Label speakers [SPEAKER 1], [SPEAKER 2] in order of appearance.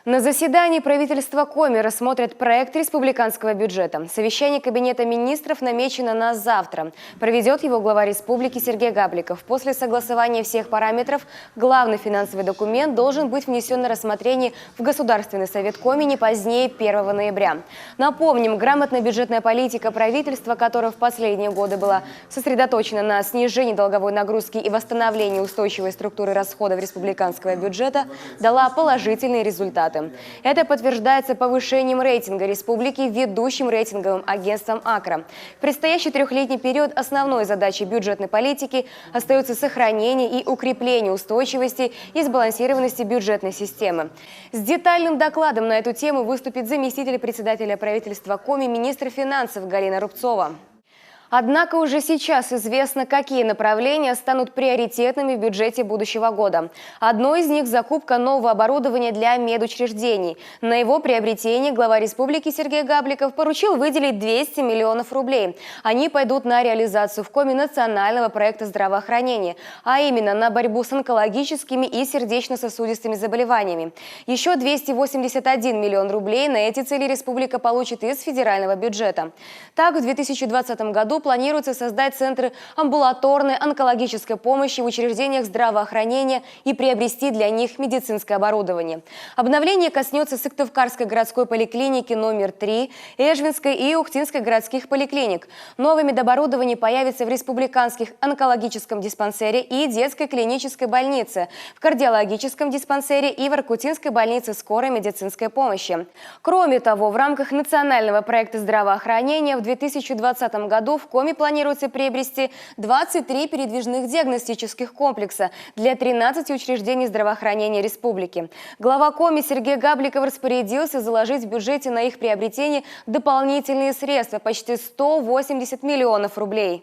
[SPEAKER 1] На заседании правительства Коми рассмотрят проект республиканского бюджета. Совещание Кабинета министров намечено на завтра. Проведет его глава республики Сергей Габликов. После согласования всех параметров главный финансовый документ должен быть внесен на рассмотрение в Государственный совет Коми не позднее 1 ноября. Напомним, грамотная бюджетная политика правительства, которая в последние годы была сосредоточена на снижении долговой нагрузки и восстановлении устойчивой структуры расходов республиканского бюджета, дала положительные результаты. Это подтверждается повышением рейтинга республики ведущим рейтинговым агентством АКРА. В предстоящий трехлетний период основной задачей бюджетной политики остается сохранение и укрепление устойчивости и сбалансированности бюджетной системы. С детальным докладом на эту тему выступит заместитель председателя правительства Коми, министр финансов Галина Рубцова. Однако уже сейчас известно, какие направления станут приоритетными в бюджете будущего года. Одно из них – закупка нового оборудования для медучреждений. На его приобретение глава республики Сергей Габликов поручил выделить 200 миллионов рублей. Они пойдут на реализацию в Коми национального проекта здравоохранения, а именно на борьбу с онкологическими и сердечно-сосудистыми заболеваниями. Еще 281 миллион рублей на эти цели республика получит из федерального бюджета. Так, в 2020 году планируется создать центры амбулаторной онкологической помощи в учреждениях здравоохранения и приобрести для них медицинское оборудование. Обновление коснется Сыктывкарской городской поликлиники номер 3, Эжвинской и Ухтинской городских поликлиник. Новое медоборудование появится в республиканских онкологическом диспансере и детской клинической больнице, в кардиологическом диспансере и в Иркутинской больнице скорой медицинской помощи. Кроме того, в рамках национального проекта здравоохранения в 2020 году в Коми планируется приобрести 23 передвижных диагностических комплекса для 13 учреждений здравоохранения республики. Глава Коми Сергей Габликов распорядился заложить в бюджете на их приобретение дополнительные средства – почти 180 миллионов рублей.